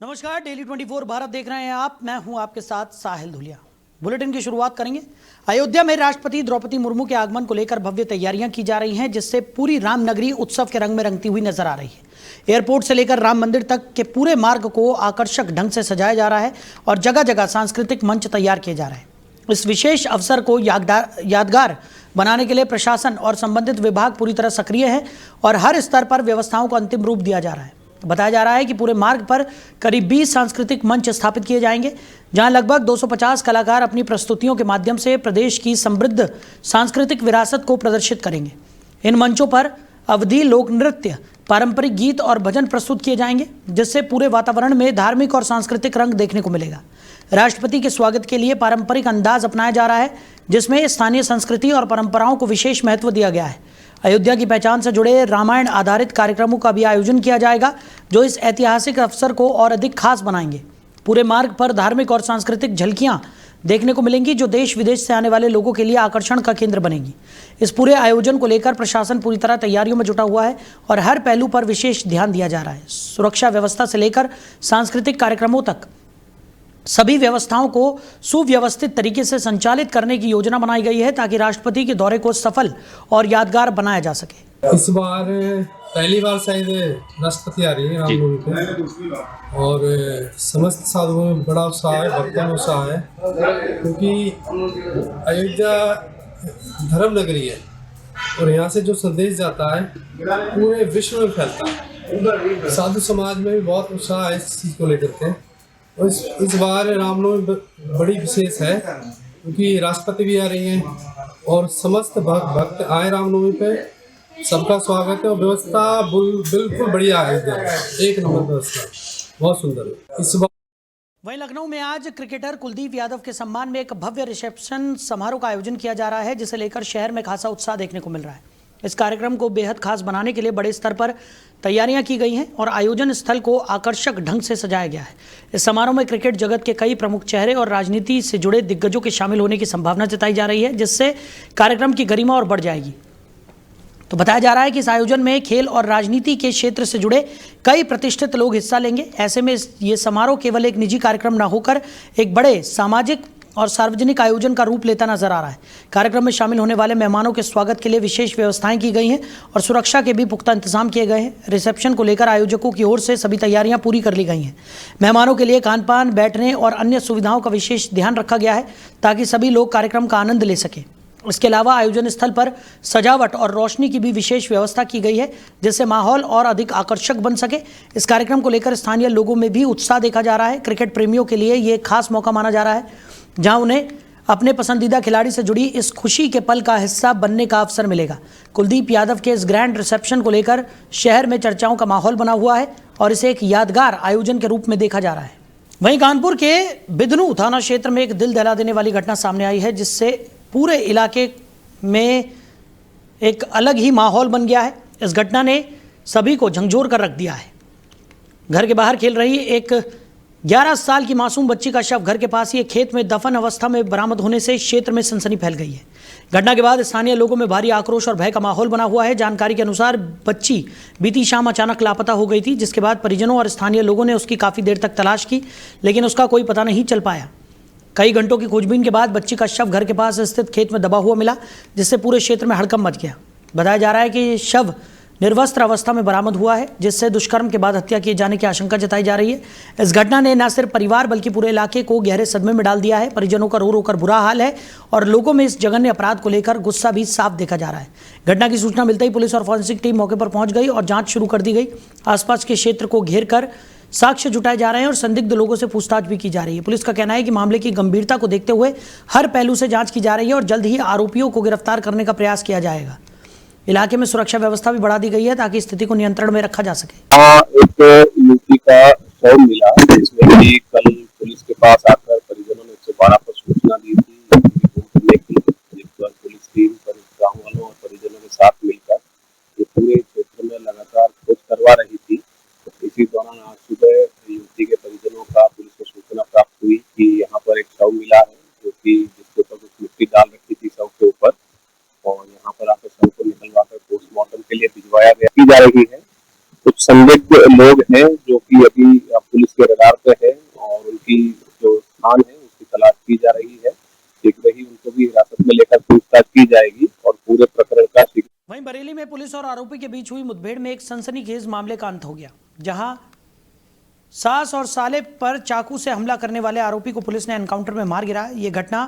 नमस्कार, डेली 24 भारत देख रहे हैं आप। मैं हूं आपके साथ साहिल धुलिया। बुलेटिन की शुरुआत करेंगे। अयोध्या में राष्ट्रपति द्रौपदी मुर्मू के आगमन को लेकर भव्य तैयारियां की जा रही हैं, जिससे पूरी रामनगरी उत्सव के रंग में रंगती हुई नजर आ रही है। एयरपोर्ट से लेकर राम मंदिर तक के पूरे मार्ग को आकर्षक ढंग से सजाया जा रहा है और जगह जगह सांस्कृतिक मंच तैयार किए जा रहे हैं। इस विशेष अवसर को यादगार बनाने के लिए प्रशासन और संबंधित विभाग पूरी तरह सक्रिय है और हर स्तर पर व्यवस्थाओं को अंतिम रूप दिया जा रहा है। बताया जा रहा है कि पूरे मार्ग पर करीब 20 सांस्कृतिक मंच स्थापित किए जाएंगे, जहां लगभग 250 कलाकार अपनी प्रस्तुतियों के माध्यम से प्रदेश की समृद्ध सांस्कृतिक विरासत को प्रदर्शित करेंगे। इन मंचों पर अवधी लोक नृत्य, पारंपरिक गीत और भजन प्रस्तुत किए जाएंगे, जिससे पूरे वातावरण में धार्मिक और सांस्कृतिक रंग देखने को मिलेगा। राष्ट्रपति के स्वागत के लिए पारंपरिक अंदाज अपनाया जा रहा है, जिसमें स्थानीय संस्कृति और परंपराओं को विशेष महत्व दिया गया है। अयोध्या की पहचान से जुड़े रामायण आधारित कार्यक्रमों का भी आयोजन किया जाएगा, जो इस ऐतिहासिक अवसर को और अधिक खास बनाएंगे। पूरे मार्ग पर धार्मिक और सांस्कृतिक झलकियां देखने को मिलेंगी, जो देश विदेश से आने वाले लोगों के लिए आकर्षण का केंद्र बनेगी। इस पूरे आयोजन को लेकर प्रशासन पूरी तरह तैयारियों में जुटा हुआ है और हर पहलू पर विशेष ध्यान दिया जा रहा है। सुरक्षा व्यवस्था से लेकर सांस्कृतिक कार्यक्रमों तक सभी व्यवस्थाओं को सुव्यवस्थित तरीके से संचालित करने की योजना बनाई गई है, ताकि राष्ट्रपति के दौरे को सफल और यादगार बनाया जा सके। इस बार पहली बार शायद राष्ट्रपति आ रही है रामनवमी पे, और समस्त साधुओं में बड़ा उत्साह है, भक्तों में उत्साह है, क्योंकि अयोध्या धर्म नगरी है और यहाँ से जो संदेश जाता है पूरे विश्व में फैलता है। साधु समाज में भी बहुत उत्साह है इस चीज़ को लेकर के। और इस बार रामनवमी बड़ी विशेष है, क्योंकि राष्ट्रपति भी आ रही हैं और समस्त भक्त आए रामनवमी पे। सबका स्वागत है और व्यवस्था बिल्कुल बढ़िया है, एक नंबर व्यवस्था, बहुत सुंदर है इस बार। वहीं लखनऊ में आज क्रिकेटर कुलदीप यादव के सम्मान में एक भव्य रिसेप्शन समारोह का आयोजन किया जा रहा है, जिसे लेकर शहर में खासा उत्साह देखने को मिल रहा है। इस कार्यक्रम को बेहद खास बनाने के लिए बड़े स्तर पर तैयारियां की गई हैं और आयोजन स्थल को आकर्षक ढंग से सजाया गया है। इस समारोह में क्रिकेट जगत के कई प्रमुख चेहरे और राजनीति से जुड़े दिग्गजों के शामिल होने की संभावना जताई जा रही है, जिससे कार्यक्रम की गरिमा और बढ़ जाएगी। तो बताया जा रहा है कि इस आयोजन में खेल और राजनीति के क्षेत्र से जुड़े कई प्रतिष्ठित लोग हिस्सा लेंगे। ऐसे में ये समारोह केवल एक निजी कार्यक्रम न होकर एक बड़े सामाजिक और सार्वजनिक आयोजन का रूप लेता नजर आ रहा है। कार्यक्रम में शामिल होने वाले मेहमानों के स्वागत के लिए विशेष व्यवस्थाएं की गई हैं और सुरक्षा के भी पुख्ता इंतजाम किए गए हैं। रिसेप्शन को लेकर आयोजकों की ओर से सभी तैयारियां पूरी कर ली गई हैं। मेहमानों के लिए खान पान, बैठने और अन्य सुविधाओं का विशेष ध्यान रखा गया है, ताकि सभी लोग कार्यक्रम का आनंद ले सकें। इसके अलावा आयोजन स्थल पर सजावट और रोशनी की भी विशेष व्यवस्था की गई है, जिससे माहौल और अधिक आकर्षक बन सके। इस कार्यक्रम को लेकर स्थानीय लोगों में भी उत्साह देखा जा रहा है। क्रिकेट प्रेमियों के लिए ये खास मौका माना जा रहा है, जहां उन्हें अपने पसंदीदा खिलाड़ी से जुड़ी इस खुशी के पल का हिस्सा बनने का अवसर मिलेगा। कुलदीप यादव के इस ग्रैंड रिसेप्शन को लेकर शहर में चर्चाओं का माहौल बना हुआ है और इसे एक यादगार आयोजन के रूप में देखा जा रहा है। वहीं कानपुर के बिदनू थाना क्षेत्र में एक दिल दहला देने वाली घटना सामने आई है, जिससे पूरे इलाके में एक अलग ही माहौल बन गया है। इस घटना ने सभी को झंझोर कर रख दिया है। घर के बाहर खेल रही एक 11 साल की मासूम बच्ची का शव घर के पास ही एक खेत में दफन अवस्था में बरामद होने से क्षेत्र में सनसनी फैल गई है। घटना के बाद स्थानीय लोगों में भारी आक्रोश और भय का माहौल बना हुआ है। जानकारी के अनुसार बच्ची बीती शाम अचानक लापता हो गई थी, जिसके बाद परिजनों और स्थानीय लोगों ने उसकी काफ़ी देर तक तलाश की, लेकिन उसका कोई पता नहीं चल पाया। कई घंटों की खोजबीन के बाद बच्ची का शव घर के पास स्थित खेत में दबा हुआ मिला, जिससे पूरे क्षेत्र में हड़कंप मच गया। बताया जा रहा है कि शव निर्वस्त्र अवस्था में बरामद हुआ है, जिससे दुष्कर्म के बाद हत्या किए जाने की आशंका जताई जा रही है। इस घटना ने न सिर्फ परिवार बल्कि पूरे इलाके को गहरे सदमे में डाल दिया है। परिजनों का रो रो कर बुरा हाल है और लोगों में इस जघन्य अपराध को लेकर गुस्सा भी साफ देखा जा रहा है। घटना की सूचना मिलते ही पुलिस और फॉरेंसिक टीम मौके पर पहुंच गई और जांच शुरू कर दी गई। आसपास के क्षेत्र को घेर कर साक्ष्य जुटाए जा रहे हैं और संदिग्ध लोगों से पूछताछ भी की जा रही है। पुलिस का कहना है कि मामले की गंभीरता को देखते हुए हर पहलू से जांच की जा रही है और जल्द ही आरोपियों को गिरफ्तार करने का प्रयास किया जाएगा। इलाके में सुरक्षा व्यवस्था भी बढ़ा दी गई है, ताकि स्थिति को नियंत्रण में रखा जा सके। एक युवती का शव मिला, जिसमें कि कल पुलिस के पास आकर परिजनों ने 112 पर सूचना दी थी। पुलिस टीम गाँव वालों और परिजनों के साथ मिलकर ये पूरे क्षेत्र में लगातार खोज करवा रही थी। इसी दौरान आज सुबह युवती के परिजनों का पुलिस को सूचना प्राप्त हुई कि यहाँ पर एक शव मिला है, जो कि जिसके ऊपर कुछ मिट्टी डाल रखी थी शव के ऊपर, और यहाँ पर आकर शव को निकलवा कर पोस्टमार्टम के लिए भिजवाया गया की जा रही है। कुछ संदिग्ध लोग हैं जो कि अभी पुलिस के रडार पुलिस और आरोपी के बीच हुई मुठभेड़ में एक सनसनीखेज मामले का अंत हो गया, जहां सास और साले पर चाकू से हमला करने वाले आरोपी को पुलिस ने एनकाउंटर में मार गिराया। यह घटना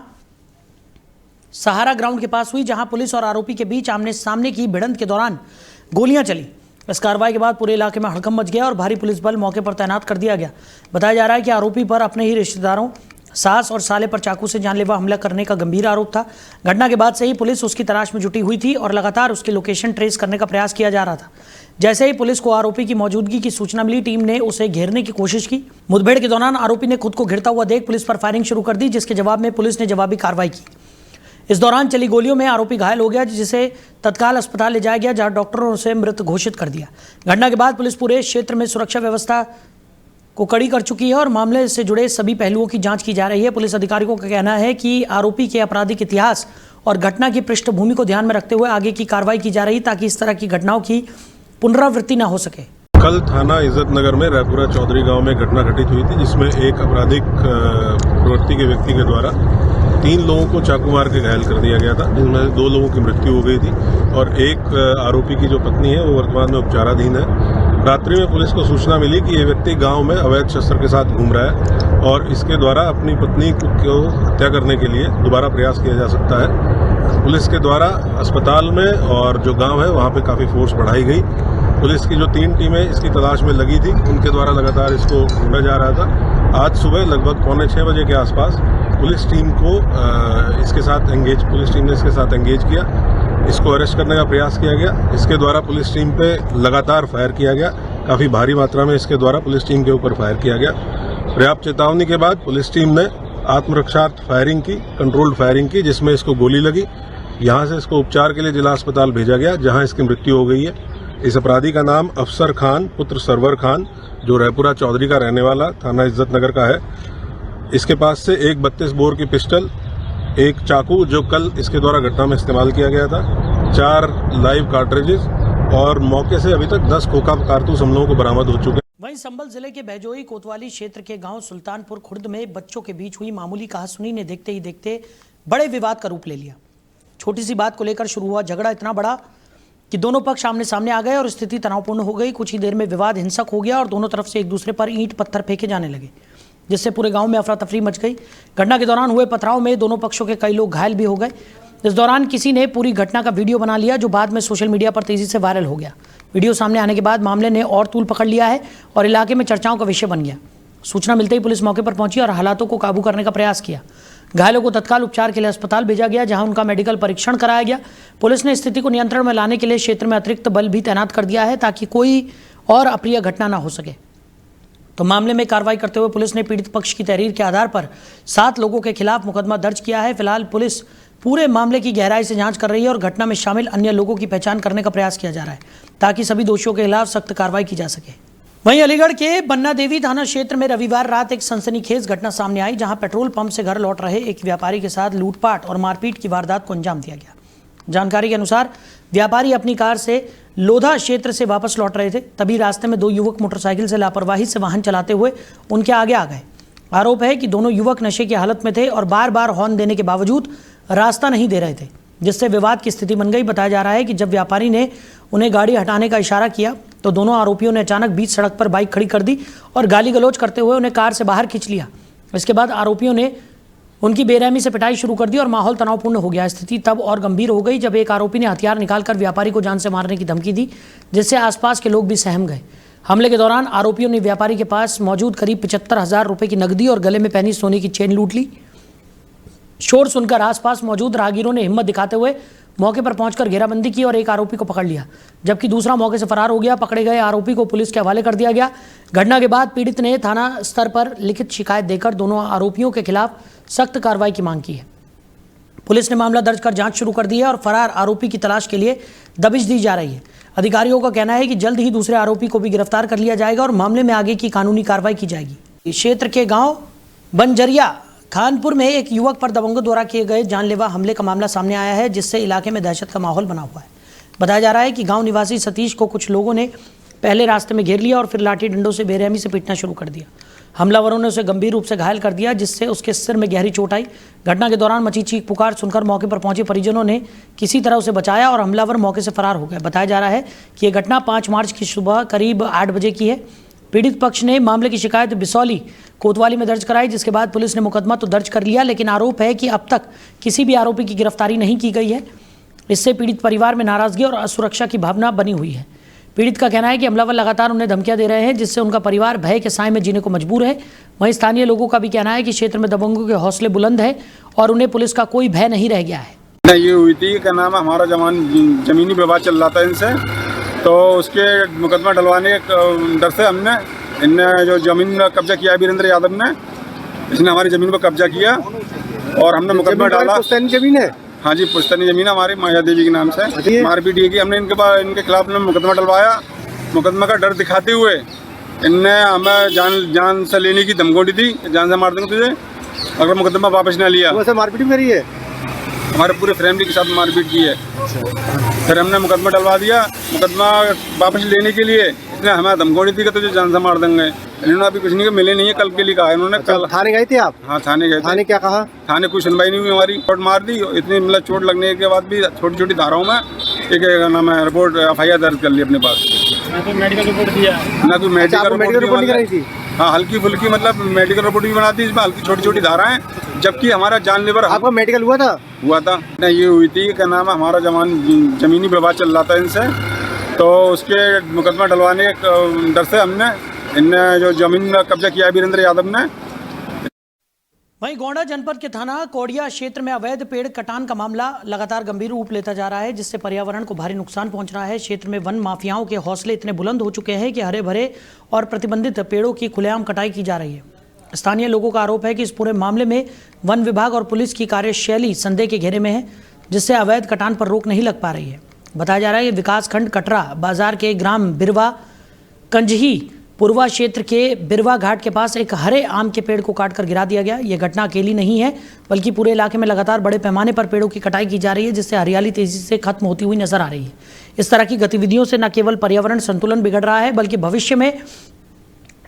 सहारा ग्राउंड के पास हुई, जहां पुलिस और आरोपी के बीच आमने सामने की भिड़ंत के दौरान गोलियां चली। इस कार्रवाई के बाद पूरे इलाके में हड़कंप मच गया और भारी पुलिस बल मौके पर तैनात कर दिया गया। बताया जा रहा है कि आरोपी पर अपने ही रिश्तेदारों, सास और साले पर चाकू से जानलेवा हमला करने का गंभीर आरोप था। घटना के बाद से ही पुलिस उसकी तलाश में जुटी हुई थी और लगातार उसकी लोकेशन ट्रेस करने का प्रयास किया जा रहा था। जैसे ही पुलिस को आरोपी की मौजूदगी की सूचना मिली, टीम ने उसे घेरने की कोशिश की। मुठभेड़ के दौरान आरोपी ने खुद को घिरता हुआ देख पुलिस पर फायरिंग शुरू कर दी, जिसके जवाब में पुलिस ने जवाबी कार्रवाई की। इस दौरान चली गोलियों में आरोपी घायल हो गया, जिसे तत्काल अस्पताल ले जाया गया, जहां डॉक्टरों ने उसे मृत घोषित कर दिया। घटना के बाद पुलिस पूरे क्षेत्र में सुरक्षा व्यवस्था को कड़ी कर चुकी है और मामले से जुड़े सभी पहलुओं की जांच की जा रही है। पुलिस अधिकारियों का कहना है कि आरोपी के आपराधिक इतिहास और घटना की पृष्ठभूमि को ध्यान में रखते हुए आगे की कार्रवाई की जा रही, ताकि इस तरह की घटनाओं की पुनरावृत्ति न हो सके। कल थाना इज्जत नगर में रायपुरा चौधरी गांव में घटना घटित हुई थी, जिसमें एक आपराधिक प्रवृत्ति के व्यक्ति के द्वारा 3 लोगों को चाकू मार के घायल कर दिया गया था, जिनमें 2 लोगों की मृत्यु हो गई थी और एक आरोपी की जो पत्नी है वो वर्तमान में उपचाराधीन है। रात्रि में पुलिस को सूचना मिली कि ये व्यक्ति गांव में अवैध शस्त्र के साथ घूम रहा है और इसके द्वारा अपनी पत्नी को हत्या करने के लिए दोबारा प्रयास किया जा सकता है। पुलिस के द्वारा अस्पताल में और जो गांव है वहां पे काफी फोर्स बढ़ाई गई। पुलिस की जो 3 टीमें इसकी तलाश में लगी थी, उनके द्वारा लगातार इसको ढूंढा जा रहा था। आज सुबह लगभग 5:45 बजे के आसपास पुलिस टीम ने इसके साथ एंगेज किया, इसको अरेस्ट करने का प्रयास किया गया। इसके द्वारा पुलिस टीम पे लगातार फायर किया गया, काफी भारी मात्रा में इसके द्वारा पुलिस टीम के ऊपर फायर किया गया। पर्याप्त चेतावनी के बाद पुलिस टीम ने आत्मरक्षार्थ फायरिंग की, कंट्रोल्ड फायरिंग की, जिसमें इसको गोली लगी। यहाँ से इसको उपचार के लिए जिला अस्पताल भेजा गया, जहाँ इसकी मृत्यु हो गई है। इस अपराधी का नाम अफसर खान पुत्र सरवर खान, जो रायपुरा चौधरी का रहने वाला, थाना इज्जत नगर का है। इसके पास से एक 32 बोर की पिस्टल, एक चाकू जो कल इसके द्वारा घटना में इस्तेमाल किया गया था, 4 लाइव कार्ट्रिजेस और मौके से अभी तक 10 खोखा कारतूस हम लोगों को बरामद हो चुके हैं। वहीं संभल जिले के बहजोई कोतवाली क्षेत्र के गांव सुल्तानपुर खुर्द में बच्चों के बीच हुई मामूली कहासुनी ने देखते ही देखते बड़े विवाद का रूप ले लिया। छोटी सी बात को लेकर शुरू हुआ झगड़ा इतना बड़ा कि दोनों पक्ष आमने सामने आ गए और स्थिति तनावपूर्ण हो गई। कुछ ही देर में विवाद हिंसक हो गया और दोनों तरफ से एक दूसरे पर ईंट पत्थर फेंके जाने लगे, जिससे पूरे गांव में अफरा तफरी मच गई। घटना के दौरान हुए पथराव में दोनों पक्षों के कई लोग घायल भी हो गए। इस दौरान किसी ने पूरी घटना का वीडियो बना लिया, जो बाद में सोशल मीडिया पर तेजी से वायरल हो गया। वीडियो सामने आने के बाद मामले ने और तूल पकड़ लिया है और इलाके में चर्चाओं का विषय बन गया। सूचना मिलते ही पुलिस मौके पर पहुंची और हालातों को काबू करने का प्रयास किया। घायलों को तत्काल उपचार के लिए अस्पताल भेजा गया, जहां उनका मेडिकल परीक्षण कराया गया। पुलिस ने स्थिति को नियंत्रण में लाने के लिए क्षेत्र में अतिरिक्त बल भी तैनात कर दिया है, ताकि कोई और अप्रिय घटना न हो सके। तो मामले में कार्रवाई करते हुए पुलिस ने पीड़ित पक्ष की तहरीर के आधार पर 7 लोगों के खिलाफ मुकदमा दर्ज किया है। फिलहाल पुलिस पूरे मामले की गहराई से जांच कर रही है और घटना में शामिल अन्य लोगों की पहचान करने का प्रयास किया जा रहा है, ताकि सभी दोषियों के खिलाफ सख्त कार्रवाई की जा सके। वहीं अलीगढ़ के बन्ना देवी थाना क्षेत्र में रविवार रात एक सनसनीखेज घटना सामने आई, जहां पेट्रोल पंप से घर लौट रहे एक व्यापारी के साथ लूटपाट और मारपीट की वारदात को अंजाम दिया गया। जानकारी के अनुसार व्यापारी अपनी कार से लोधा क्षेत्र से वापस लौट रहे थे, तभी रास्ते में 2 युवक मोटरसाइकिल से लापरवाही से वाहन चलाते हुए उनके आगे आ गए। आरोप है कि दोनों युवक नशे की हालत में थे और बार बार हॉर्न देने के बावजूद रास्ता नहीं दे रहे थे, जिससे विवाद की स्थिति बन गई। बताया जा रहा है कि जब व्यापारी ने उन्हें गाड़ी हटाने का इशारा किया, तो दोनों आरोपियों ने अचानक बीच सड़क पर बाइक खड़ी कर दी और गाली गलौज करते हुए उन्हें कार से बाहर खींच लिया। इसके बाद आरोपियों ने उनकी बेरहमी से पिटाई शुरू कर दी और माहौल तनावपूर्ण हो गया। स्थिति तब और गंभीर हो गई जब एक आरोपी ने हथियार निकालकर व्यापारी को जान से मारने की धमकी दी, जिससे आसपास के लोग भी सहम गए। हमले के दौरान आरोपियों ने व्यापारी के पास मौजूद करीब 75,000 रुपये की नकदी और गले में पहनी सोने की चेन लूट ली। शोर सुनकर आसपास मौजूद राहगीरों ने हिम्मत दिखाते हुए मौके पर पहुंचकर घेराबंदी की और एक आरोपी को पकड़ लिया, जबकि दूसरा मौके से फरार हो गया। पकड़े गए आरोपी को पुलिस के हवाले कर दिया गया। घटना के बाद पीड़ित ने थाना स्तर पर लिखित शिकायत देकर दोनों आरोपियों के खिलाफ सख्त कार्रवाई की मांग की है। पुलिस ने मामला दर्ज कर जांच शुरू कर दी है और फरार आरोपी की तलाश के लिए दबिश दी जा रही है। अधिकारियों का कहना है कि जल्द ही दूसरे आरोपी को भी गिरफ्तार कर लिया जाएगा और मामले में आगे की कानूनी कार्रवाई की जाएगी। क्षेत्र के गांव बंजरिया खानपुर में एक युवक पर दबंगों द्वारा किए गए जानलेवा हमले का मामला सामने आया है, जिससे इलाके में दहशत का माहौल बना हुआ है। बताया जा रहा है कि गांव निवासी सतीश को कुछ लोगों ने पहले रास्ते में घेर लिया और फिर लाठी डंडों से बेरहमी से पीटना शुरू कर दिया। हमलावरों ने उसे गंभीर रूप से घायल कर दिया, जिससे उसके सिर में गहरी चोट आई। घटना के दौरान मची चीख पुकार सुनकर मौके पर पहुंचे परिजनों ने किसी तरह उसे बचाया और हमलावर मौके से फरार हो गया। बताया जा रहा है कि यह घटना 5 मार्च की सुबह करीब 8 बजे की है। पीड़ित पक्ष ने मामले की शिकायत बिसौली कोतवाली में दर्ज कराई, जिसके बाद पुलिस ने मुकदमा तो दर्ज कर लिया, लेकिन आरोप है कि अब तक किसी भी आरोपी की गिरफ्तारी नहीं की गई है। इससे पीड़ित परिवार में नाराजगी और असुरक्षा की भावना बनी हुई है। पीड़ित का कहना है कि हमलावर लगातार उन्हें धमकियां दे रहे हैं, जिससे उनका परिवार भय के साए में जीने को मजबूर है। वहीं स्थानीय लोगों का भी कहना है कि क्षेत्र में दबंगों के हौसले बुलंद है और उन्हें पुलिस का कोई भय नहीं रह गया है। ये हुई थी क्या नाम है, हमारा जमीनी विवाद चल रहा था इनसे, तो उसके मुकदमा डलवाने के डर से इनने जो जमीन में कब्जा किया वीरेंद्र यादव ने, इसने हमारी जमीन पर कब्जा किया और हमने मुकदमा डाला। पुश्तैनी जमीन है? हाँ जी, पुश्तैनी जमीन है हमारी, माया देवी के नाम से मारपीट की। हमने इनके खिलाफ मुकदमा डलवाया। मुकदमा का डर दिखाते हुए इनने हमें जान से लेने की धमकी दी, जान से मार देंगे तुझे अगर मुकदमा वापस न लिया। वैसे मारपीट भी करी है? हमारे पूरे फैमिली के साथ मारपीट की है। फिर हमने मुकदमा डलवा दिया। मुकदमा वापस लेने के लिए इसने हमें धमकी दी कि तुझे जान से मार देंगे। इन्होंने अभी कुछ नहीं, मिले नहीं है, कल के लिए कहा इन्होंने। कल थाने गए थे आप? हाँ, थाने गए थे। थाने क्या कहा? थाने कोई सुनवाई नहीं हुई हमारी, चोट मार दी। इतनी मतलब चोट लगने के बाद भी छोटी छोटी धाराओं में एक नाम है रिपोर्ट FIR दर्ज कर ली अपने पास। ना कोई मेडिकल रिपोर्ट दिया? ना कोई मेडिकल रिपोर्ट नहीं कराई थी? हाँ, हल्की फुल्की मतलब मेडिकल रिपोर्ट भी बनाती, इसमें हल्की छोटी छोटी धाराएं, जबकि हमारा जानलेवा। आपका मेडिकल हुआ था? हुआ था। ये हुई थी क्या नाम है, हमारा जमीनी विवाद चल रहा था इनसे, तो उसके मुकदमा डलवाने के डर से इनने जो जमीन में कब्जा किया वीरेंद्र यादव ने। वहीं गोंडा जनपद के थाना कोडिया क्षेत्र में अवैध पेड़ कटान का मामला लगातार गंभीर रूप लेता जा रहा है, जिससे पर्यावरण को भारी नुकसान पहुंच रहा है। क्षेत्र में वन माफियाओं के हौसले इतने बुलंद हो चुके हैं कि हरे भरे और प्रतिबंधित पेड़ों की खुलेआम कटाई की जा रही है। स्थानीय लोगों का आरोप है कि इस पूरे मामले में वन विभाग और पुलिस की कार्यशैली संदेह के घेरे में है, जिससे अवैध कटान पर रोक नहीं लग पा रही है। बताया जा रहा है कि विकासखंड कटरा बाजार के ग्राम बिरवा कंजही पूर्वा क्षेत्र के बिरवा घाट के पास एक हरे आम के पेड़ को काटकर गिरा दिया गया। यह घटना अकेली नहीं है, बल्कि पूरे इलाके में लगातार बड़े पैमाने पर पेड़ों की कटाई की जा रही है, जिससे हरियाली तेजी से खत्म होती हुई नजर आ रही है। इस तरह की गतिविधियों से न केवल पर्यावरण संतुलन बिगड़ रहा है, बल्कि भविष्य में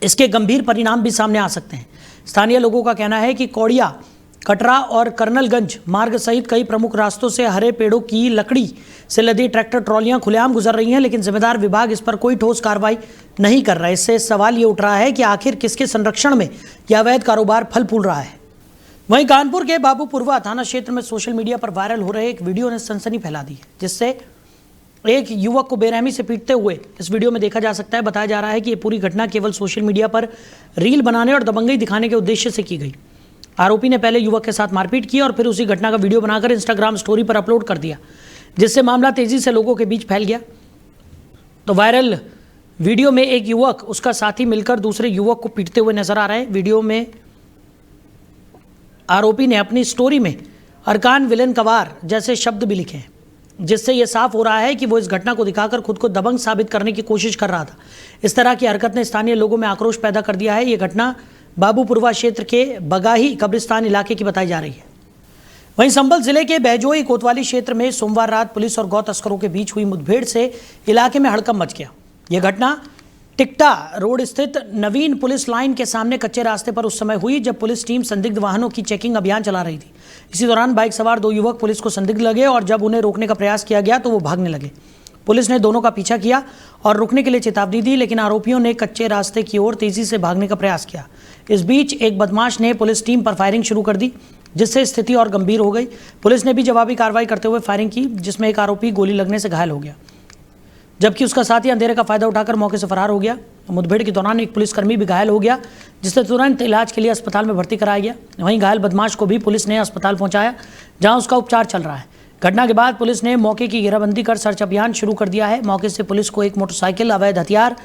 इसके गंभीर परिणाम भी सामने आ सकते हैं। स्थानीय लोगों का कहना है कि कोडिया, कटरा और कर्नलगंज मार्ग सहित कई प्रमुख रास्तों से हरे पेड़ों की लकड़ी से लदी ट्रैक्टर ट्रॉलियां खुलेआम गुजर रही हैं, लेकिन जिम्मेदार विभाग इस पर कोई ठोस कार्रवाई नहीं कर रहा है। इससे सवाल ये उठ रहा है कि आखिर किसके संरक्षण में यह अवैध कारोबार फल फूल रहा है। वहीं कानपुर के बाबूपुरवा थाना क्षेत्र में सोशल मीडिया पर वायरल हो रहे एक वीडियो ने सनसनी फैला दी है, जिससे एक युवक को बेरहमी से पीटते हुए इस वीडियो में देखा जा सकता है। बताया जा रहा है कि ये पूरी घटना केवल सोशल मीडिया पर रील बनाने और दबंगई दिखाने के उद्देश्य से की गई। आरोपी ने पहले युवक के साथ मारपीट की और फिर उसी घटना का वीडियो बनाकर इंस्टाग्राम स्टोरी पर अपलोड कर दिया, जिससे मामला तेजी से लोगों के बीच फैल गया। तो वायरल वीडियो में एक युवक, उसका साथी मिलकर दूसरे युवक को पीटते हुए नजर आ रहे हैं। वीडियो में आरोपी ने अपनी स्टोरी में अरकान विलन कवार जैसे शब्द भी लिखे हैं, जिससे यह साफ हो रहा है कि वो इस घटना को दिखाकर खुद को दबंग साबित करने की कोशिश कर रहा था। इस तरह की हरकत ने स्थानीय लोगों में आक्रोश पैदा कर दिया है। ये घटना बाबूपुरवा क्षेत्र के बगाही कब्रिस्तान इलाके की बताई जा रही है। वहीं संभल जिले के बैजोई कोतवाली क्षेत्र में सोमवार रात पुलिस और गौ तस्करों के बीच हुई मुठभेड़ से इलाके में हड़कंप मच गया। यह घटना टिकटा रोड स्थित नवीन पुलिस लाइन के सामने कच्चे रास्ते पर उस समय हुई जब पुलिस टीम संदिग्ध वाहनों की चेकिंग अभियान चला रही थी। इसी दौरान बाइक सवार 2 युवक पुलिस को संदिग्ध लगे और जब उन्हें रोकने का प्रयास किया गया तो वो भागने लगे। पुलिस ने दोनों का पीछा किया और रुकने के लिए चेतावनी दी, लेकिन आरोपियों ने कच्चे रास्ते की ओर तेजी से भागने का प्रयास किया। इस बीच एक बदमाश ने पुलिस टीम पर फायरिंग शुरू कर दी, जिससे स्थिति और गंभीर हो गई। पुलिस ने भी जवाबी कार्रवाई करते हुए फायरिंग की, जिसमें एक आरोपी गोली लगने से घायल हो गया, जबकि उसका साथी अंधेरे का फायदा उठाकर मौके से फरार हो गया। मुठभेड़ के दौरान एक पुलिसकर्मी भी घायल हो गया, जिसे तुरंत इलाज के लिए अस्पताल में भर्ती कराया गया। वहीं घायल बदमाश को भी पुलिस ने अस्पताल पहुंचाया, जहां उसका उपचार चल रहा है। घटना के बाद पुलिस ने मौके की घेराबंदी कर सर्च अभियान शुरू कर दिया है। मौके से पुलिस को एक मोटरसाइकिल, अवैध हथियार,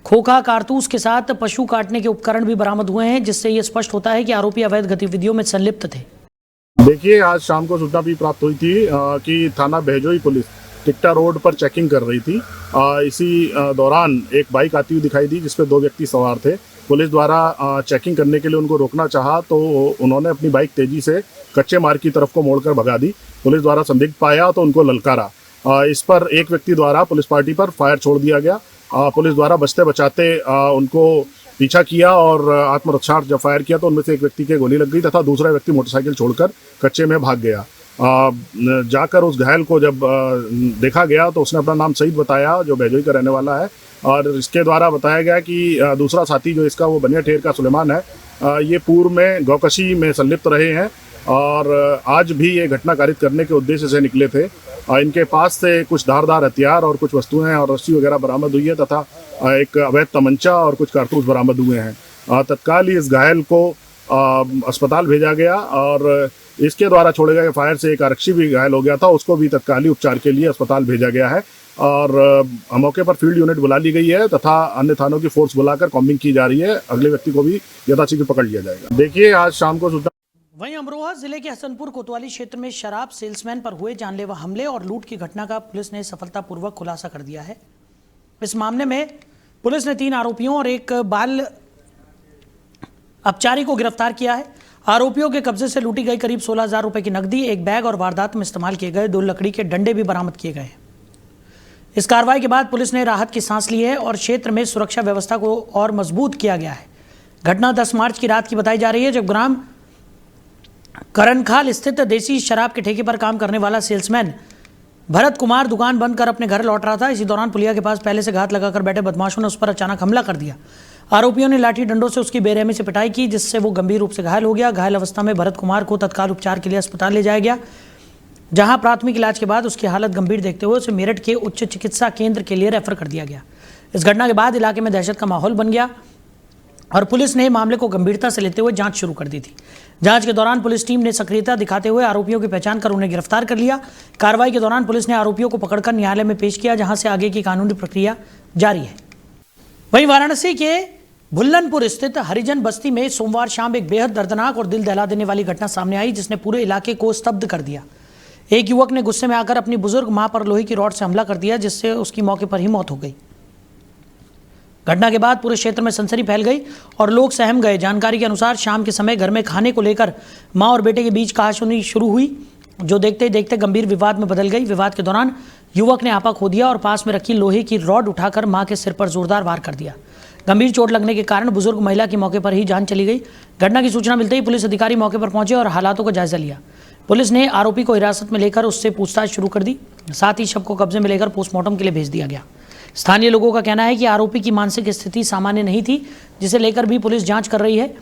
खोखा कारतूस के साथ पशु काटने के उपकरण भी बरामद हुए हैं, जिससे ये स्पष्ट होता है कि आरोपी अवैध गतिविधियों में संलिप्त थे। देखिए, आज शाम को सूचना भी प्राप्त हुई थी कि थाना बैजोई पुलिस टिकटा रोड पर चेकिंग कर रही थी। इसी दौरान एक बाइक आती हुई दिखाई दी, जिसपे 2 व्यक्ति सवार थे। पुलिस द्वारा चेकिंग करने के लिए उनको रोकना चाहा तो उन्होंने अपनी बाइक तेजी से कच्चे मार्ग की तरफ को मोड़कर भगा दी। पुलिस द्वारा संदिग्ध पाया तो उनको ललकारा। इस पर एक व्यक्ति द्वारा पुलिस पार्टी पर फायर छोड़ दिया गया। पुलिस द्वारा बचते बचाते उनको पीछा किया और आत्मरक्षार्थ जब फायर किया तो उनमें से एक व्यक्ति के गोली लग गई तथा दूसरा व्यक्ति मोटरसाइकिल छोड़कर कच्चे में भाग गया। जाकर उस घायल को जब देखा गया तो उसने अपना नाम सईद बताया, जो बैजोई का रहने वाला है, और इसके द्वारा बताया गया कि दूसरा साथी जो इसका वो बनिया ठेर का सुलेमान है, ये पूर्व में गौकशी में संलिप्त रहे हैं और आज भी ये घटना कारित करने के उद्देश्य से निकले थे। इनके पास से कुछ धारदार हथियार और कुछ वस्तुएं और रस्सी वगैरह बरामद हुई है तथा एक अवैध तमंचा और कुछ कारतूस बरामद हुए हैं। तत्काल ही इस घायल को अस्पताल भेजा गया और इसके द्वारा छोड़े गए फायर से एक आरक्षी भी घायल हो गया था, उसको भी तत्कालीन उपचार के लिए अस्पताल भेजा गया है और मौके पर फील्ड यूनिट बुला ली गई है तथा अन्य थानों की फोर्स बुलाकर कॉम्बिंग की जा रही है। अगले व्यक्ति को भी यथाशीघ्र पकड़ लिया जाएगा। देखिए, आज शाम को वहीं अमरोहा जिले के हसनपुर कोतवाली क्षेत्र में शराब सेल्समैन पर हुए जानलेवा हमले और लूट की घटना का पुलिस ने सफलतापूर्वक खुलासा कर दिया है। इस मामले में पुलिस ने 3 आरोपियों और एक बाल अपचारी को गिरफ्तार किया है। आरोपियों के कब्जे से लूटी गई करीब 16,000 रुपए की नकदी, एक बैग और वारदात में इस्तेमाल किए गए 2 लकड़ी के डंडे भी बरामद किए गए। इस कार्रवाई के बाद पुलिस ने राहत की सांस ली है और क्षेत्र में सुरक्षा व्यवस्था को और मजबूत किया गया है। घटना 10 मार्च की रात की बताई जा रही है, जब ग्राम करनखाल स्थित देसी शराब के ठेके पर काम करने वाला सेल्समैन भरत कुमार दुकान बंद कर अपने घर लौट रहा था। इसी दौरान पुलिया के पास पहले से घात लगाकर बैठे बदमाशों ने उस पर अचानक हमला कर दिया। आरोपियों ने लाठी डंडों से उसकी बेरहमी से पिटाई की, जिससे वो गंभीर रूप से घायल हो गया। घायल अवस्था में भरत कुमार को तत्काल उपचार के लिए अस्पताल ले जाया गया, जहां प्राथमिक इलाज के बाद उसकी हालत गंभीर देखते हुए उसे मेरठ के उच्च चिकित्सा केंद्र के लिए रेफर कर दिया गया। इस घटना के बाद इलाके में दहशत का माहौल बन गया और पुलिस ने मामले को गंभीरता से लेते हुए जांच शुरू कर दी थी। जांच के दौरान पुलिस टीम ने सक्रियता दिखाते हुए आरोपियों की पहचान कर उन्हें गिरफ्तार कर लिया। कार्रवाई के दौरान पुलिस ने आरोपियों को पकड़कर न्यायालय में पेश किया, जहां से आगे की कानूनी प्रक्रिया जारी है। वहीं वाराणसी के भुल्लनपुर स्थित हरिजन बस्ती में सोमवार शाम एक बेहद दर्दनाक और दिल दहला देने वाली घटना सामने आई, जिसने पूरे इलाके को स्तब्ध कर दिया। एक युवक ने गुस्से में आकर अपनी बुजुर्ग मां पर लोहे की रॉड से हमला कर दिया, जिससे उसकी मौके पर ही मौत हो गई। घटना के बाद पूरे क्षेत्र में सनसनी फैल गई और लोग सहम गए। जानकारी के अनुसार शाम के समय घर में खाने को लेकर मां और बेटे के बीच कहासुनी शुरू हुई, जो देखते ही देखते गंभीर विवाद में बदल गई। विवाद के दौरान युवक ने आपा खो दिया और पास में रखी लोहे की रॉड उठाकर मां के सिर पर जोरदार वार कर दिया। गंभीर चोट लगने के कारण बुजुर्ग महिला की मौके पर ही जान चली गई। घटना की सूचना मिलते ही पुलिस अधिकारी मौके पर पहुंचे और हालातों का जायजा लिया। पुलिस ने आरोपी को हिरासत में लेकर उससे पूछताछ शुरू कर दी, साथ ही शव को कब्जे में लेकर पोस्टमार्टम के लिए भेज दिया गया। स्थानीय लोगों का कहना है कि आरोपी की मानसिक स्थिति सामान्य नहीं थी, जिसे लेकर भी पुलिस जांच कर रही है।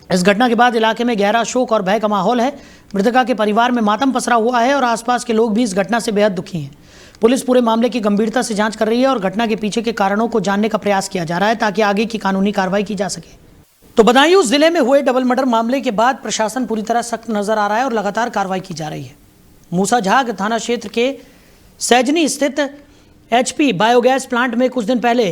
इस घटना के बाद इलाके में गहरा शोक और भय का माहौल है। मृतका के परिवार में मातम पसरा हुआ है और आसपास के लोग भी इस घटना से बेहद दुखी हैं। पुलिस पूरे मामले की गंभीरता से जांच कर रही है और घटना के पीछे के कारणों को जानने का प्रयास किया जा रहा है, ताकि आगे की कानूनी कार्रवाई की जा सके। तो बदायूं जिले में हुए डबल मर्डर मामले के बाद प्रशासन पूरी तरह सख्त नजर आ रहा है और लगातार कार्रवाई की जा रही है। मूसाझाग थाना क्षेत्र के सैजनी स्थित HP बायोगैस प्लांट में कुछ दिन पहले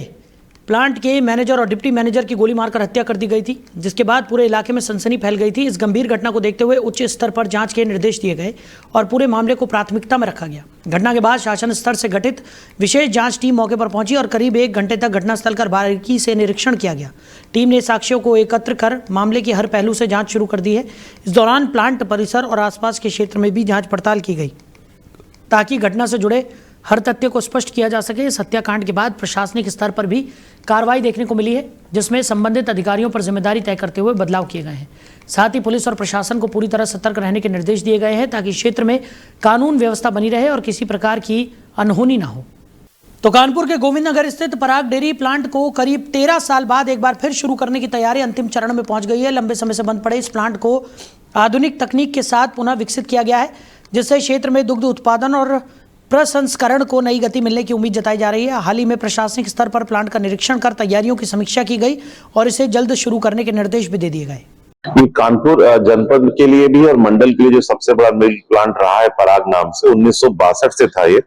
प्लांट के मैनेजर और डिप्टी मैनेजर की गोली मारकर हत्या कर दी गई थी, जिसके बाद पूरे इलाके में सनसनी फैल गई थी। इस गंभीर घटना को देखते हुए उच्च स्तर पर जांच के निर्देश दिए गए और पूरे मामले को प्राथमिकता में रखा गया। घटना के बाद शासन स्तर से गठित विशेष जांच टीम मौके पर पहुंची और करीब 1 घंटे तक घटनास्थल का बारीकी से निरीक्षण किया गया। टीम ने साक्ष्यों को एकत्र कर मामले के हर पहलू से जाँच शुरू कर दी है। इस दौरान प्लांट परिसर और आसपास के क्षेत्र में भी जाँच पड़ताल की गई, ताकि घटना से जुड़े हर तथ्य को स्पष्ट किया जा सके। इस हत्याकांड के बाद प्रशासनिक स्तर पर भी कार्रवाई देखने को मिली है, जिसमें संबंधित अधिकारियों पर जिम्मेदारी तय करते हुए बदलाव किए गए हैं। साथ ही पुलिस और प्रशासन को पूरी तरह सतर्क रहने के निर्देश दिए गए हैं, ताकि क्षेत्र में कानून व्यवस्था बनी रहे और किसी प्रकार की अनहोनी ना हो। तो कानपुर के गोविंद नगर स्थित पराग डेयरी प्लांट को करीब 13 साल बाद एक बार फिर शुरू करने की तैयारी अंतिम चरण में पहुंच गई है। लंबे समय से बंद पड़े इस प्लांट को आधुनिक तकनीक के साथ पुनः विकसित किया गया है, जिससे क्षेत्र में दुग्ध उत्पादन और प्रसंस्करण को नई गति मिलने की उम्मीद जताई जा रही है। हाल ही में प्रशासनिक स्तर पर प्लांट का निरीक्षण कर तैयारियों की समीक्षा की गई और इसे जल्द शुरू करने के निर्देश भी दे दिए गए। कानपुर जनपद के लिए भी और मंडल के लिए जो सबसे बड़ा मिल्क प्लांट रहा है पराग नाम से 1962 से था ये,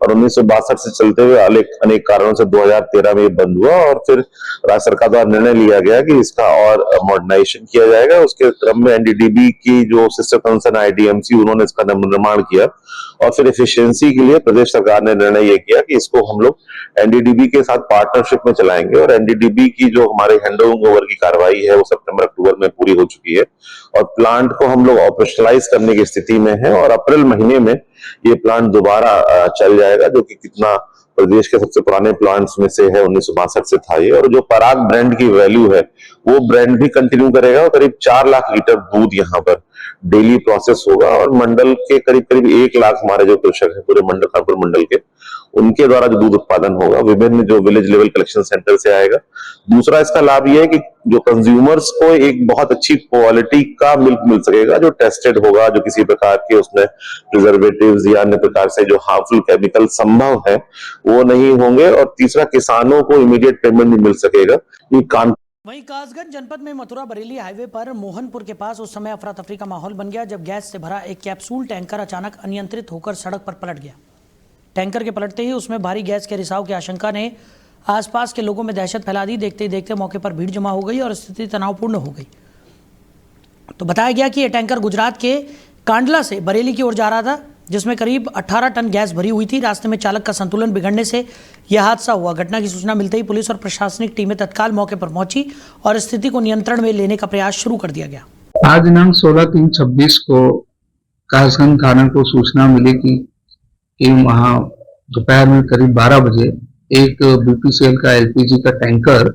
और 1962 से चलते हुए अनेक कारणों से 2013 में ये बंद हुआ और फिर राज्य सरकार द्वारा निर्णय लिया गया कि इसका और मॉडर्नाइजेशन किया जाएगा। उसके क्रम में NDDB की जो सिस्टर कंसर्न IDMC उन्होंने इसका निर्माण किया और फिर एफिशिएंसी के लिए प्रदेश सरकार ने निर्णय ये किया कि इसको हम लोग NDDB के साथ पार्टनरशिप में चलाएंगे और NDDB की जो हमारे हैंडओवर की कार्रवाई है वो सितंबर-अक्टूबर में पूरी हो चुकी है और प्लांट को हम लोग ऑपरेशनलाइज करने की स्थिति में है और अप्रैल महीने में ये प्लांट दोबारा चल जाएगा, जो कि कितना प्रदेश के सबसे पुराने प्लांट्स में से है, 1962 से था ये। और जो पराग ब्रांड की वैल्यू है वो ब्रांड भी कंटिन्यू करेगा और करीब 4 लाख लीटर दूध यहाँ पर डेली प्रोसेस होगा। और मंडल के करीब करीब 1 लाख हमारे जो कृषक है पूरे मंडल, कानपुर मंडल के, उनके द्वारा जो दूध उत्पादन होगा विभिन्न जो विलेज लेवल कलेक्शन सेंटर से आएगा। दूसरा इसका लाभ यह है कि जो कंज्यूमर्स को एक बहुत अच्छी क्वालिटी का मिल्क मिल सकेगा, जो टेस्टेड होगा, जो किसी प्रकार के उसमें प्रिजर्वेटिव्स या अन्य प्रकार से जो हार्मफुल केमिकल संभव है वो नहीं होंगे। और तीसरा, किसानों को इमीडिएट पेमेंट भी मिल सकेगा। वहीं कासगंज जनपद में मथुरा बरेली हाईवे पर मोहनपुर के पास उस समय अफरा तफरी का माहौल बन गया जब गैस से भरा एक कैप्सूल टैंकर अचानक अनियंत्रित होकर सड़क पर पलट गया। टैंकर के पलटते ही उसमें भारी गैस के रिसाव की आशंका ने आसपास के लोगों में दहशत फैला दी। देखते ही देखते मौके पर भीड़ जमा हो गई और स्थिति तनावपूर्ण हो गई। तो बताया गया कि यह टैंकर गुजरात के कांडला से बरेली की ओर जा रहा था, जिसमें करीब 18 टन गैस भरी हुई थी। रास्ते में चालक का संतुलन बिगड़ने से यह हादसा हुआ। घटना की सूचना मिलते ही पुलिस और प्रशासनिक टीमें तत्काल मौके पर पहुंची और स्थिति को नियंत्रण में लेने का प्रयास शुरू कर दिया गया। आज दिनांक 16/3/26 को कासगंज थाना को सूचना मिली कि वहाँ दोपहर में करीब 12 बजे एक बीपीसीएल का एलपीजी का टैंकर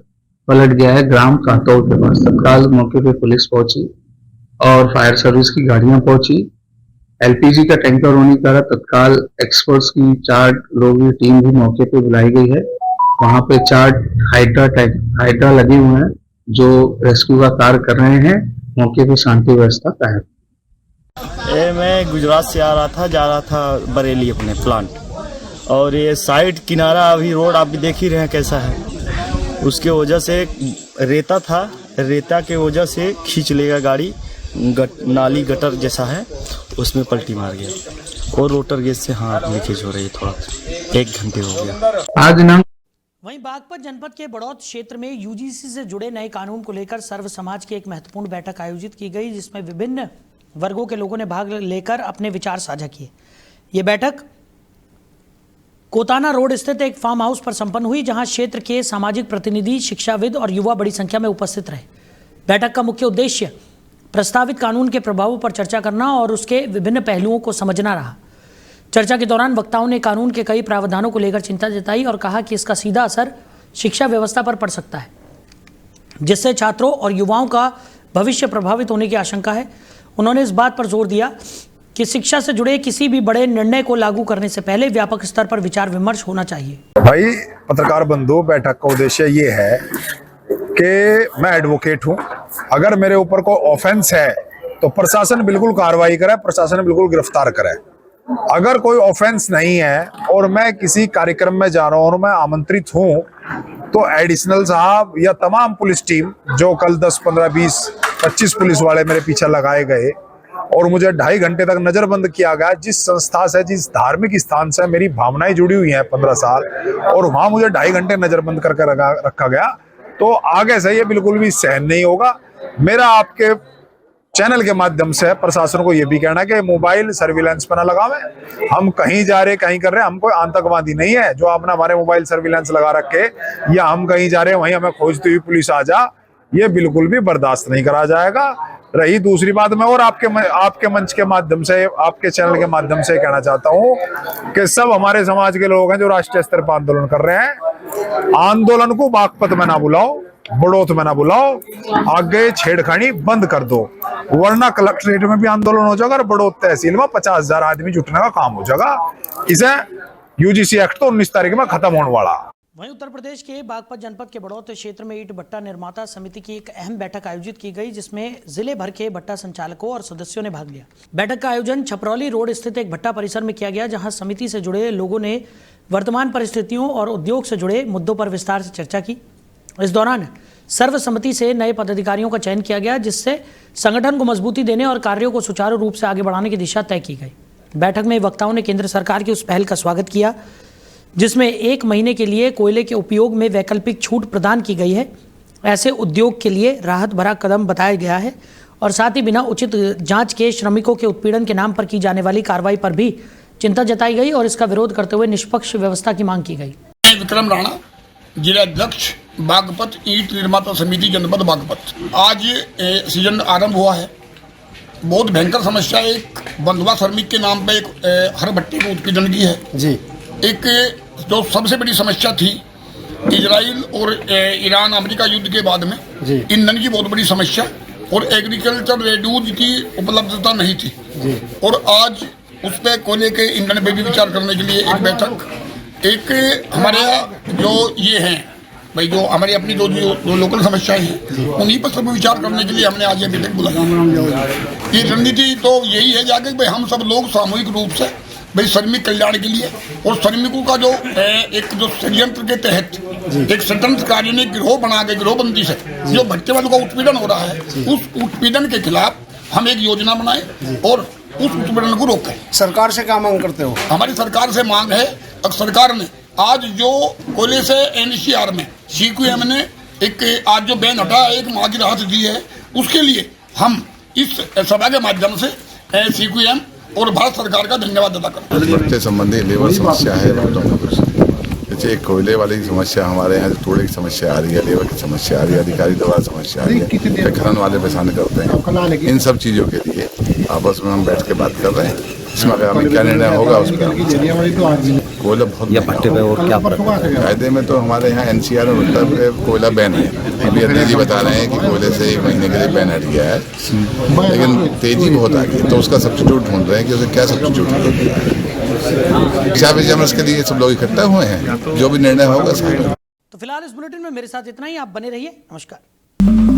पलट गया है ग्राम कांतौड़ के पास। तत्काल मौके पे पुलिस पहुंची और फायर सर्विस की गाड़ियां पहुंची। एलपीजी का टैंकर होने के कारण तत्काल एक्सपर्ट्स की 4 लोगों की टीम भी मौके पे बुलाई गई है। वहां पे 4 हाइड्रा लगे हुए हैं जो रेस्क्यू का कार्य कर रहे हैं। मौके पे शांति व्यवस्था कायम। मैं गुजरात से जा रहा था बरेली अपने प्लांट, और ये साइड किनारा अभी रोड आप भी देख ही रहे हैं कैसा है। उसके वजह से रेता था, रेता के वजह से खींच लेगा गाड़ी, नाली गटर जैसा है उसमें पलटी मार गया और रोटर गैस से लीकेज हो रही है थोड़ा, 1 घंटे हो गया। आज दिनांक वहीं बागपत जनपद के बड़ौत क्षेत्र में यूजीसी से जुड़े नए कानून को लेकर सर्व समाज की एक महत्वपूर्ण बैठक आयोजित की गई, जिसमें विभिन्न वर्गों के लोगों ने भाग लेकर अपने विचार साझा किए। ये बैठक कोताना रोड स्थित एक फार्म हाउस पर संपन्न हुई, जहां क्षेत्र के सामाजिक प्रतिनिधि, शिक्षाविद और युवा बड़ी संख्या में उपस्थित रहे। बैठक का मुख्य उद्देश्य प्रस्तावित कानून के प्रभावों पर चर्चा करना और उसके विभिन्न पहलुओं को समझना रहा। चर्चा के दौरान वक्ताओं ने कानून के कई प्रावधानों को लेकर चिंता जताई और कहा कि इसका सीधा असर शिक्षा व्यवस्था पर पड़ सकता है, जिससे छात्रों और युवाओं का भविष्य प्रभावित होने की आशंका है। उन्होंने इस बात पर जोर दिया कि शिक्षा से जुड़े किसी भी बड़े निर्णय को लागू करने से पहले व्यापक स्तर पर विचार विमर्श होना चाहिए। भाई पत्रकार बंधु, बैठक का उद्देश्य ये है कि मैं एडवोकेट हूँ, अगर मेरे ऊपर कोई ऑफेंस है तो प्रशासन बिल्कुल कार्रवाई करे, प्रशासन बिल्कुल गिरफ्तार करे। अगर कोई ऑफेंस नहीं है और मैं किसी कार्यक्रम में जा रहा हूँ और मैं आमंत्रित हूँ तो एडिशनल साहब या तमाम पुलिस टीम, जो कल 10, 15, 20, 25 पुलिस वाले मेरे पीछे लगाए गए और मुझे 2.5 घंटे तक नजरबंद किया गया। जिस संस्था से, जिस धार्मिक स्थान से मेरी भावनाएं जुड़ी हुई हैं 15 साल, और वहां मुझे 2.5 घंटे नजरबंद करके रखा गया, तो आगे से ये बिल्कुल भी सहन नहीं होगा। मेरा आपके चैनल के माध्यम से प्रशासन को ये भी कहना है कि मोबाइल सर्विलांस पर ना लगावे। हम कहीं जा रहे, कहीं कर रहे, हम कोई आतंकवादी नहीं है जो आपने हमारे मोबाइल सर्विलांस लगा रखे, या हम कहीं जा रहे हैं वहीं हमें खोजती हुई पुलिस आ जा, ये बिल्कुल भी बर्दाश्त नहीं करा जाएगा। रही दूसरी बात, मैं और आपके मंच के माध्यम से, आपके चैनल के माध्यम से कहना चाहता हूँ कि सब हमारे समाज के लोग हैं जो राष्ट्रीय स्तर पर आंदोलन कर रहे हैं, आंदोलन को बागपत में ना बुलाओ, बड़ौत में ना बुलाओ, आगे छेड़खानी बंद कर दो, वरना कलेक्ट्रेट में भी आंदोलन हो जाएगा और बड़ौत तहसील में 50,000 आदमी जुटने का काम हो जाएगा। इसे यूजीसी एक्ट तो 19 तारीख में खत्म होने वाला। वहीं उत्तर प्रदेश के बागपत जनपद के बड़ौत क्षेत्र में ईंट भट्टा निर्माता समिति की एक अहम बैठक आयोजित की गई, जिसमें जिले भर के भट्टा संचालकों और सदस्यों ने भाग लिया। बैठक का आयोजन छपरौली रोड स्थित एक भट्टा परिसर में किया गया, जहां समिति से जुड़े लोगों ने वर्तमान परिस्थितियों और उद्योग से जुड़े मुद्दों पर विस्तार से चर्चा की। इस दौरान सर्वसम्मति से नए पदाधिकारियों का चयन किया गया, जिससे संगठन को मजबूती देने और कार्यों को सुचारू रूप से आगे बढ़ाने की दिशा तय की गई। बैठक में वक्ताओं ने केंद्र सरकार की उस पहल का स्वागत किया जिसमें 1 महीने के लिए कोयले के उपयोग में वैकल्पिक छूट प्रदान की गई है। ऐसे उद्योग के लिए राहत भरा कदम बताया गया है और साथ ही बिना उचित जांच के श्रमिकों के उत्पीड़न के नाम पर की जाने वाली कार्रवाई पर भी चिंता जताई गई और इसका विरोध करते हुए निष्पक्ष व्यवस्था की मांग की गई। विक्रम राणा, जिला अध्यक्ष बागपत ईंट निर्माता समिति जनपद बागपत। आज ये सीजन आरंभ हुआ है। बहुत भयंकर समस्या एक बंधुआ श्रमिक के नाम पे एक हर भट्टे को उत्पीड़न की है जी। एक जो सबसे बड़ी समस्या थी इजराइल और ईरान अमेरिका युद्ध के बाद में ईंधन की बहुत बड़ी समस्या और एग्रीकल्चर रेड्यूज की उपलब्धता नहीं थी और आज उस पर कोयले के ईंधन पे भी विचार करने के लिए एक बैठक, एक हमारे जो ये हैं भाई जो हमारी अपनी जो लोकल समस्याएं हैं उन्हीं पर सब विचार करने के लिए हमने आज ये बैठक बुलाया। ये रणनीति तो यही है जाके भाई हम सब लोग सामूहिक रूप से भाई श्रमिक कल्याण के लिए और श्रमिकों का जो एक जो षड्यंत्र के तहत एक स्वतंत्र कार्य ने गिरोह बना के गिरोहबंदी से जो भट्टे वालों का उत्पीड़न हो रहा है उस उत्पीड़न के खिलाफ हम एक योजना बनाए और उस उत्पीड़न को रोकें। सरकार से क्या मांग करते हो? हमारी सरकार से मांग है, सरकार ने आज जो कोयले से NCR में CQM ने एक आज जो बैन हटा एक माह की राहत दी है उसके लिए हम इस सभा के माध्यम से CQM और भारत सरकार का धन्यवाद अदा करते हैं। भट्टे संबंधी लेबर समस्या है जैसे कोयले वाली समस्या हमारे यहाँ थोड़ी समस्या आ रही है, लेबर की समस्या आ रही है, अधिकारी द्वारा समस्या आ रही है, खनन वाले परेशान करते हैं। इन सब चीज़ों के लिए आपस में हम बैठ के बात कर रहे हैं, इसमें हमें क्या निर्णय होगा उस पर। कोयला बहुत भट्टे पे और क्या कायदे में तो हमारे यहाँ NCR में मतलब कोयला बैन है। अभी अध्यक्ष जी बता रहे हैं कि कोयले से 1 महीने के लिए बैन हट गया है, लेकिन तेजी बहुत आ गई तो उसका सब्स्टिट्यूट ढूंढ रहे हैं कि उसे क्या सब्स्टिट्यूट क्या विजन के लिए सब लोग इकट्ठा हुए हैं, जो भी निर्णय होगा। तो फिलहाल इस बुलेटिन में मेरे साथ इतना ही, आप बने रहिए, नमस्कार।